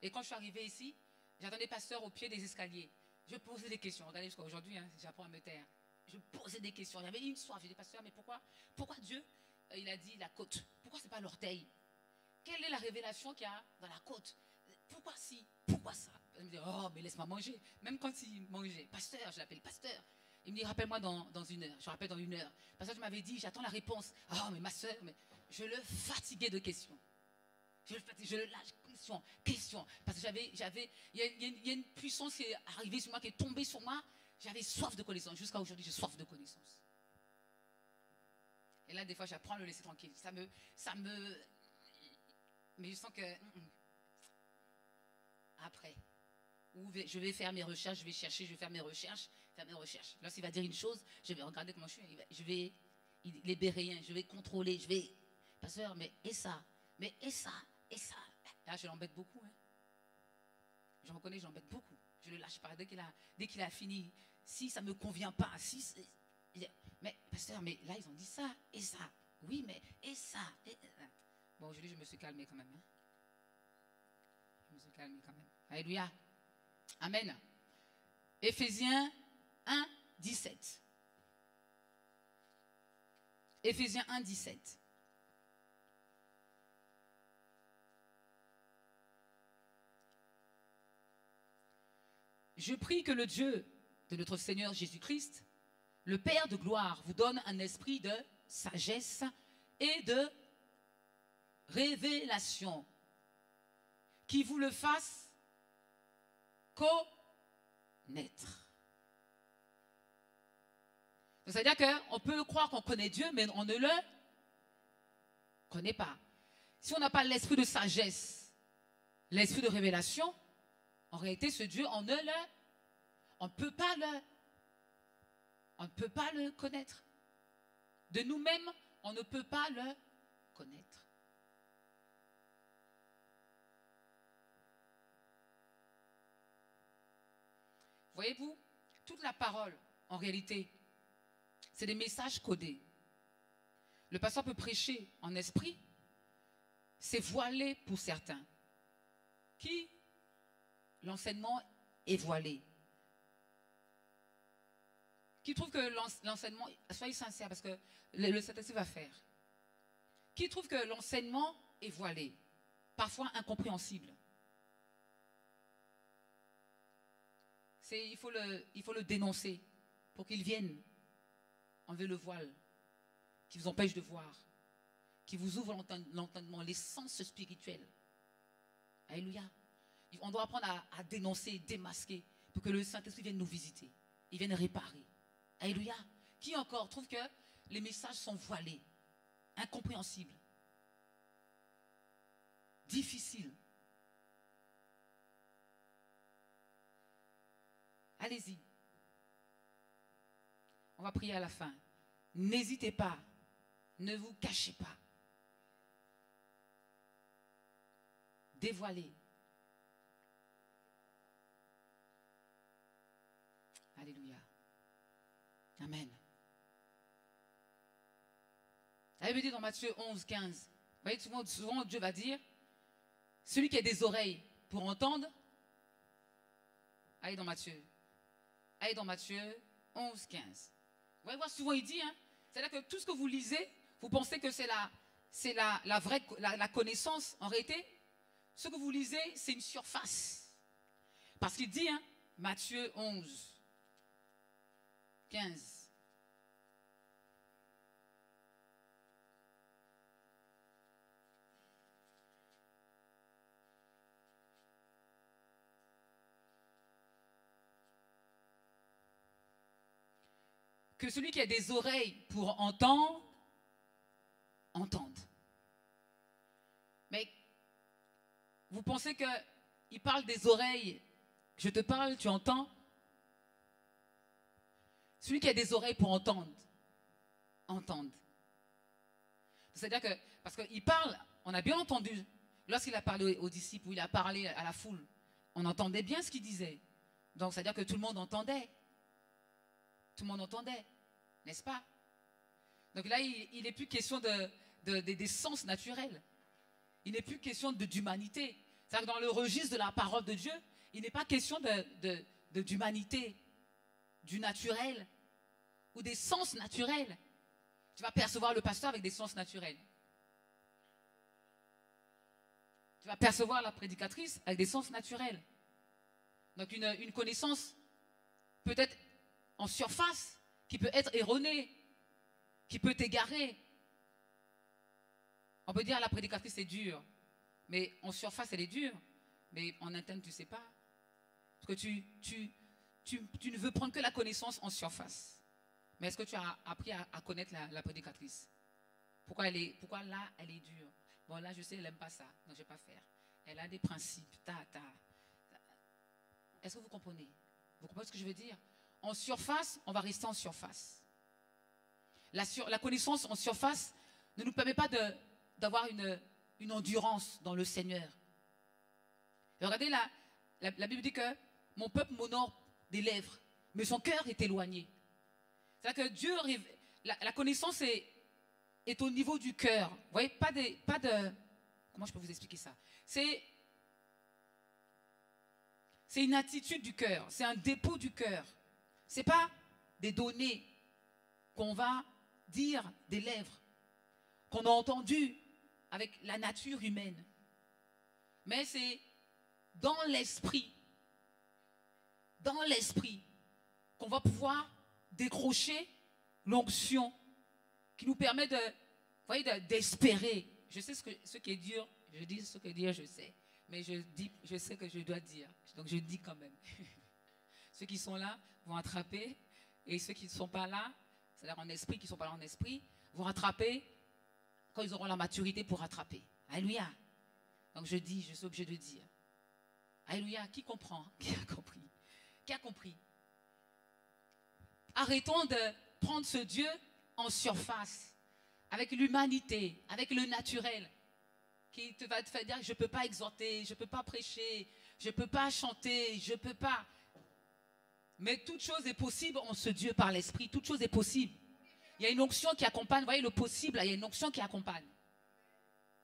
Et quand je suis arrivé ici, j'attendais pasteur au pied des escaliers. Je posais des questions. Regardez jusqu'à aujourd'hui, hein, j'apprends à me taire. Je posais des questions. J'avais une soif. J'ai dit, pasteur, mais pourquoi Dieu, il a dit la côte? Pourquoi ce n'est pas l'orteil? Quelle est la révélation qu'il y a dans la côte? Pourquoi si? Pourquoi ça? Il me dit, oh, mais laisse-moi manger. Même quand il mangeait, pasteur, je l'appelle pasteur. Il me dit, rappelle-moi dans 1 heure. Je rappelle dans 1 heure. Pasteur, tu m'avais dit, j'attends la réponse. Oh, mais ma soeur, mais je le fatiguais de questions. Je le lâche, question. Parce que il y a une puissance qui est arrivée sur moi, qui est tombée sur moi. J'avais soif de connaissance. Jusqu'à aujourd'hui, j'ai soif de connaissance. Et là, des fois, j'apprends à le laisser tranquille. Mais je sens que... Après, je vais faire mes recherches, je vais chercher, je vais faire mes recherches. Lorsqu'il va dire une chose, je vais regarder comment je suis. Les Béréens, je vais contrôler, pasteur, mais et ça. Là, je l'embête beaucoup. Hein. Je reconnais, je l'embête beaucoup. Je ne le lâche pas. Dès qu'il a fini, si ça ne me convient pas, mais pasteur, mais là, ils ont dit ça et ça. Oui, mais et ça Bon, aujourd'hui, je me suis calmé quand même. Hein. Je me suis calmé quand même. Alléluia. Amen. Éphésiens 1, 17. Éphésiens 1, 17. Je prie que le Dieu de notre Seigneur Jésus-Christ, le Père de gloire, vous donne un esprit de sagesse et de révélation, qui vous le fasse connaître. C'est-à-dire qu'on peut croire qu'on connaît Dieu, mais on ne le connaît pas. Si on n'a pas l'esprit de sagesse, l'esprit de révélation, en réalité, ce Dieu, on ne peut pas le connaître. De nous-mêmes, on ne peut pas le connaître. Voyez-vous, toute la parole, en réalité, c'est des messages codés. Le pasteur peut prêcher en esprit, c'est voilé pour certains. Qui l'enseignement est voilé. Qui trouve que l'enseignement, soyez sincères parce que le Saint-Esprit va faire. Qui trouve que l'enseignement est voilé, parfois incompréhensible. Il faut le dénoncer pour qu'il vienne enlever le voile qui vous empêche de voir, qui vous ouvre l'entendement, les sens spirituels. Alléluia. On doit apprendre à dénoncer, démasquer, pour que le Saint-Esprit vienne nous visiter. Il vienne réparer. Alléluia. Qui encore trouve que les messages sont voilés, incompréhensibles, difficiles? Allez-y. On va prier à la fin. N'hésitez pas. Ne vous cachez pas. Dévoilez. Alléluia. Amen. La Bible dit dans Matthieu 11, 15. Vous voyez, souvent Dieu va dire, celui qui a des oreilles pour entendre, allez dans Matthieu 11, 15. Vous voyez, souvent il dit, hein, c'est-à-dire que tout ce que vous lisez, vous pensez que c'est la vraie la connaissance. En réalité, ce que vous lisez, c'est une surface. Parce qu'il dit, hein, Matthieu 11, 15. Que celui qui a des oreilles pour entendre, entende. Mais vous pensez qu'il parle des oreilles, je te parle, tu entends? Celui qui a des oreilles pour entendre, entende. C'est-à-dire que, parce qu'il parle, on a bien entendu, lorsqu'il a parlé aux disciples, ou il a parlé à la foule, on entendait bien ce qu'il disait. Donc, c'est-à-dire que tout le monde entendait. Tout le monde entendait, n'est-ce pas? Donc là, il n'est plus question des sens naturels. Il n'est plus question d'humanité. C'est-à-dire que dans le registre de la parole de Dieu, il n'est pas question d'humanité, du naturel ou des sens naturels. Tu vas percevoir le pasteur avec des sens naturels. Tu vas percevoir la prédicatrice avec des sens naturels. Donc une connaissance peut-être en surface, qui peut être erronée, qui peut t'égarer. On peut dire la prédicatrice c'est dur, mais en surface elle est dure, mais en interne tu ne sais pas. Parce que tu ne veux prendre que la connaissance en surface. Mais est-ce que tu as appris à connaître la prédicatrice? Pourquoi là elle est dure? Bon là je sais elle n'aime pas ça, donc je ne vais pas faire. Elle a des principes, Est-ce que vous comprenez? Vous comprenez ce que je veux dire? En surface, on va rester en surface. La connaissance en surface ne nous permet pas d'avoir une endurance dans le Seigneur. Et regardez, la Bible dit que mon peuple m'honore des lèvres, mais son cœur est éloigné. C'est-à-dire que Dieu, la connaissance est au niveau du cœur. Vous voyez, comment je peux vous expliquer ça? C'est une attitude du cœur, c'est un dépôt du cœur. Ce n'est pas des données qu'on va dire des lèvres, qu'on a entendues avec la nature humaine. Mais c'est dans l'esprit qu'on va pouvoir décrocher l'onction qui nous permet d'espérer. Je sais ce qui est dur, je dis ce qui est dur, je sais. Mais je sais que je dois dire. Donc je dis quand même. Ceux qui sont là vont attraper. Et ceux qui ne sont pas là, c'est-à-dire en esprit, qui ne sont pas là en esprit, vont rattraper quand ils auront la maturité pour rattraper. Alléluia. Donc je suis obligé de dire. Alléluia. Qui comprend? Qui a compris? Qui a compris? Arrêtons de prendre ce Dieu en surface, avec l'humanité, avec le naturel, qui va te faire dire, je ne peux pas exhorter, je ne peux pas prêcher, je ne peux pas chanter, je ne peux pas. Mais toute chose est possible en ce Dieu par l'Esprit, toute chose est possible. Il y a une onction qui accompagne, vous voyez le possible, il y a une onction qui accompagne.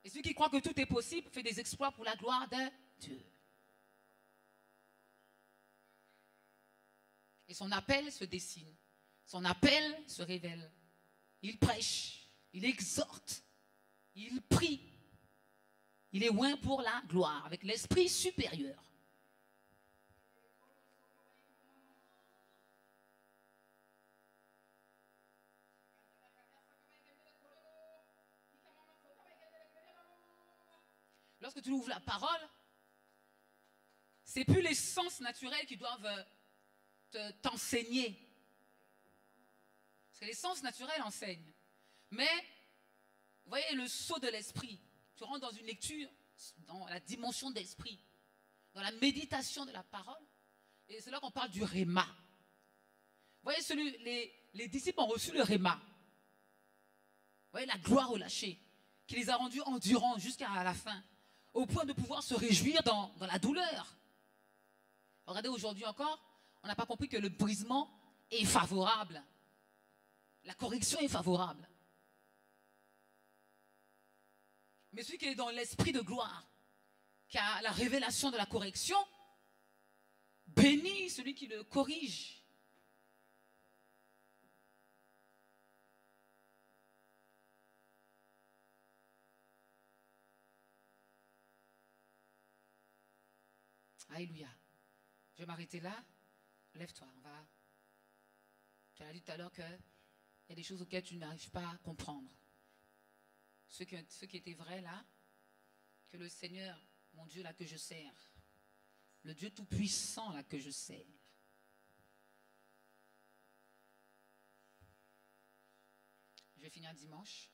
Et celui qui croit que tout est possible fait des exploits pour la gloire de Dieu. Et son appel se dessine, son appel se révèle. Il prêche, il exhorte, il prie. Il est loin pour la gloire, avec l'esprit supérieur. Lorsque tu ouvres la parole, c'est plus les sens naturels qui doivent t'enseigner. Parce que les sens naturels enseignent. Mais, vous voyez, le sceau de l'esprit, tu rentres dans une lecture, dans la dimension d'esprit, dans la méditation de la parole, et c'est là qu'on parle du réma. Vous voyez, les disciples ont reçu le réma. Vous voyez, la gloire relâchée, qui les a rendus endurants jusqu'à la fin, au point de pouvoir se réjouir dans la douleur. Regardez, aujourd'hui encore, on n'a pas compris que le brisement est favorable. La correction est favorable. Mais celui qui est dans l'esprit de gloire, qui a la révélation de la correction, bénit celui qui le corrige. Alléluia. Je vais m'arrêter là. Lève-toi. Tu as dit tout à l'heure qu'il y a des choses auxquelles tu n'arrives pas à comprendre. Ce qui était vrai là, que le Seigneur, mon Dieu là que je sers, le Dieu tout-puissant là que je sers, je vais finir dimanche.